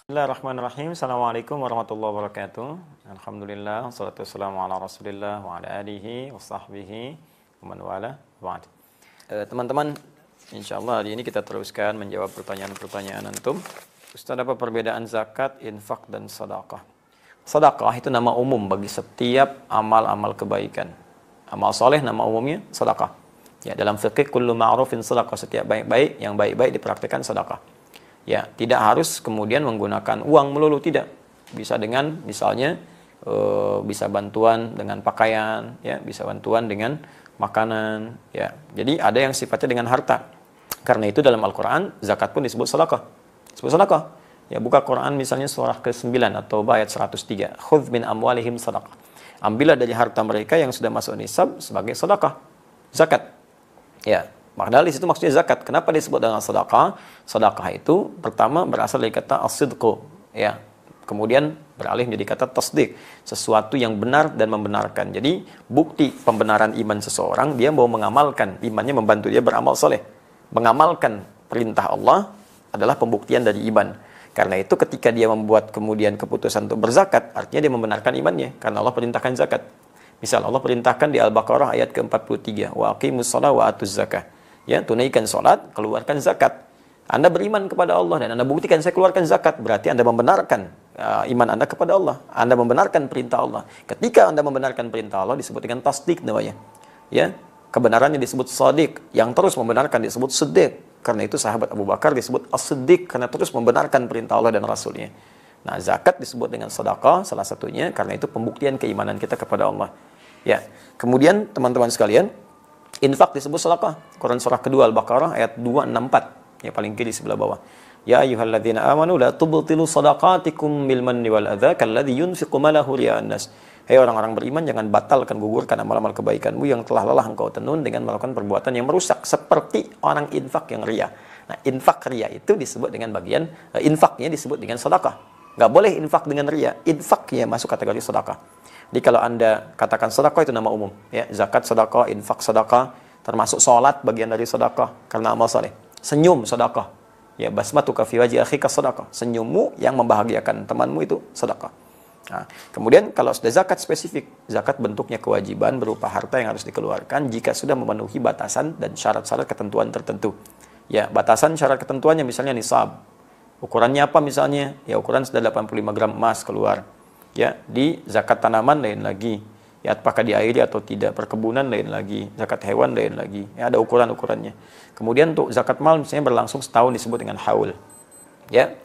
Bismillahirrahmanirrahim. Assalamualaikum warahmatullahi wabarakatuh. Alhamdulillah, wassalatu wassalamu ala rasulillah wa ala alihi wa sahbihi wa man wala ba'd. Teman-teman, insyaallah hari ini kita teruskan menjawab pertanyaan-pertanyaan antum. Ustaz, apa perbedaan zakat, infak, dan sedekah? Sedekah itu nama umum bagi setiap amal-amal kebaikan. Amal soleh nama umumnya sedekah. Ya, dalam fikih kullu ma'rufin sedekah, setiap baik-baik yang baik-baik dipraktikkan sedekah. Ya, tidak harus kemudian menggunakan uang melulu, tidak. Bisa dengan misalnya bisa bantuan dengan pakaian, ya, bisa bantuan dengan makanan, ya. Jadi ada yang sifatnya dengan harta. Karena itu dalam Al-Qur'an zakat pun disebut sedekah. Disebut sedekah. Ya, buka Quran misalnya surah ke-9 atau ayat 103. Khudz min amwalihim sedekah. Ambillah dari harta mereka yang sudah masuk nisab sebagai sedekah. Zakat. Ya. Padahal di situ maksudnya zakat. Kenapa disebut dengan sedekah? Sedekah itu pertama berasal dari kata as-sidqu, ya. Kemudian beralih menjadi kata tasdik, sesuatu yang benar dan membenarkan. Jadi bukti pembenaran iman seseorang, dia mau mengamalkan imannya, membantu dia beramal soleh. Mengamalkan perintah Allah adalah pembuktian dari iman. Karena itu ketika dia membuat kemudian keputusan untuk berzakat, artinya dia membenarkan imannya, karena Allah perintahkan zakat. Misal Allah perintahkan di Al-Baqarah ayat ke-43, wa aqimus shalah wa atuz zakah. Ya, tunaikan sholat, keluarkan zakat. Anda beriman kepada Allah dan Anda buktikan saya keluarkan zakat, berarti Anda membenarkan iman Anda kepada Allah. Anda membenarkan perintah Allah. Ketika Anda membenarkan perintah Allah disebut dengan tasdik namanya. Ya, kebenarannya disebut shadiq, yang terus membenarkan disebut siddiq. Karena itu sahabat Abu Bakar disebut as-siddiq, karena terus membenarkan perintah Allah dan Rasulnya. Nah, zakat disebut dengan sedekah salah satunya karena itu pembuktian keimanan kita kepada Allah. Ya, kemudian teman-teman sekalian, infak disebut sedekah. Quran surah kedua Al-Baqarah ayat 264, yang paling kiri sebelah bawah. Ya ayyuhalladzina amanu la tubtilu shadaqatikum bil manni wal adza kalladzi yunfiqu malahu riya'an nas. Hei orang-orang beriman, jangan batalkan, gugurkan amal-amal kebaikanmu yang telah lelah engkau tenun dengan melakukan perbuatan yang merusak, seperti orang infak yang riya. Nah, infak riya itu disebut dengan bagian infaknya disebut dengan sedekah. Enggak boleh infak dengan riya. Infaknya masuk kategori sedekah. Jadi kalau Anda katakan sedekah itu nama umum, ya, zakat sedekah, infak sedekah, termasuk sholat bagian dari sedekah karena amal saleh. Senyum sedekah. Ya, basmatuka fi wajhi akhika sedekah. Senyummu yang membahagiakan temanmu itu sedekah. Nah, kemudian kalau sudah zakat spesifik, zakat bentuknya kewajiban berupa harta yang harus dikeluarkan jika sudah memenuhi batasan dan syarat-syarat ketentuan tertentu. Ya, batasan syarat ketentuannya misalnya nisab. Ukurannya apa misalnya? Ya, ukuran sudah 85 gram emas keluar. Ya, di zakat tanaman lain lagi. Ya, apakah diairi atau tidak, perkebunan lain lagi, zakat hewan lain lagi. Ya, ada ukuran-ukurannya. Kemudian untuk zakat mal misalnya berlangsung setahun disebut dengan haul. Ya.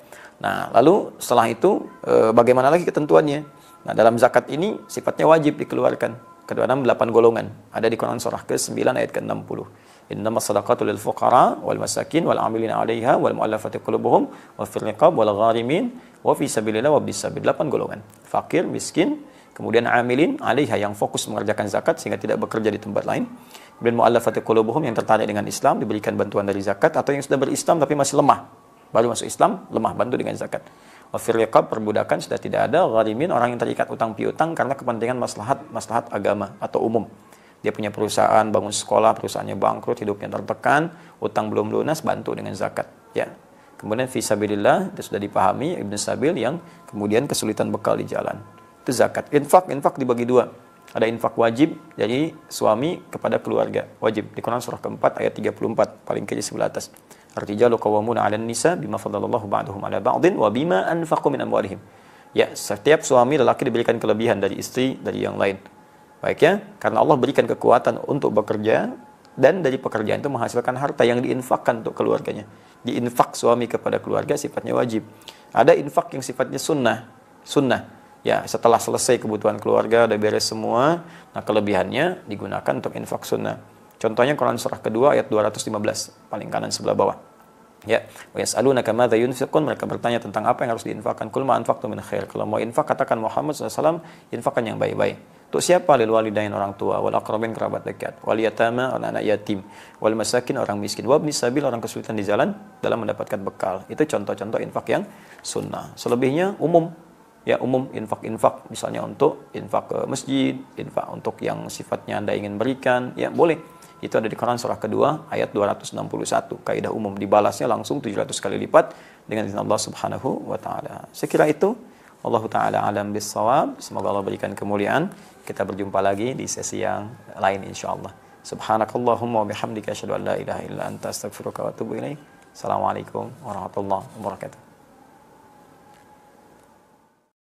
Nah, lalu setelah itu bagaimana lagi ketentuannya? Nah, dalam zakat ini sifatnya wajib dikeluarkan. Kedua 8 golongan. Ada di Quran surah ke-9 ayat ke-60. Innamas shadaqatu lil fuqara wal masakin wal 'amilina 'alaiha wal mu'allafati qulubuhum wa fil riqab wal gharimin wa fi sabilillah wa bis sabil. 8 golongan. Fakir, miskin, kemudian 'amilin 'alaiha yang fokus mengerjakan zakat sehingga tidak bekerja di tempat lain. Kemudian mu'allafati qulubuhum yang tertarik dengan Islam diberikan bantuan dari zakat, atau yang sudah berislam tapi masih lemah. Baru masuk Islam, lemah, bantu dengan zakat. Wa fil riqab, perbudakan sudah tidak ada, gharimin orang yang terikat utang piutang karena kepentingan maslahat agama atau umum. Dia punya perusahaan, bangun sekolah, perusahaannya bangkrut, hidupnya tertekan, utang belum lunas, bantu dengan zakat. Ya. Kemudian fisabilillah, itu sudah dipahami, Ibn Sabil yang kemudian kesulitan bekal di jalan. Itu zakat. Infak dibagi dua. Ada infak wajib dari suami kepada keluarga. Wajib. Di Quran surah keempat ayat 34, paling kiri sebelah atas. Ar-rijalu qawwamuna 'alan nisa bima faddalallahu ba'dahum 'ala ba'din wa bima anfaqu min amwalihim. Ya, setiap suami lelaki diberikan kelebihan dari istri, dari yang lain. Baik ya, karena Allah berikan kekuatan untuk bekerja dan dari pekerjaan itu menghasilkan harta yang diinfakkan untuk keluarganya. Diinfak suami kepada keluarga sifatnya wajib. Ada infak yang sifatnya sunnah. Ya, setelah selesai kebutuhan keluarga, udah beres semua, nah kelebihannya digunakan untuk infak sunnah. Contohnya Quran surah kedua ayat 215, paling kanan sebelah bawah. Ya, wa yas'alunaka madza yunfiqun, mereka bertanya tentang apa yang harus diinfakkan. Qul ma anfaqtum min khair. Kalau mau infak katakan Muhammad SAW, infakkan yang baik-baik. Untuk siapa? Lil walidain, orang tua, wal aqrabin, kerabat dekat, wal yatama, anak-anak yatim, wal masakin, orang miskin, wa ibnis sabil, orang kesulitan di jalan dalam mendapatkan bekal. Itu contoh-contoh infak yang sunnah. Selebihnya umum. Ya, umum infak-infak misalnya untuk infak ke masjid, infak untuk yang sifatnya Anda ingin berikan, ya boleh. Itu ada di Quran surah kedua ayat 261. Kaidah umum dibalasnya langsung 700 kali lipat dengan izin Allah Subhanahu wa taala. Saya kira itu. Allahu taala alam bissawab. Semoga Allah berikan kemuliaan. Kita berjumpa lagi di sesi yang lain insyaallah. Subhanakallahumma wa bihamdika asyhadu an la ilaha illa anta astaghfiruka wa atubu ilaik. Assalamualaikum warahmatullahi wabarakatuh.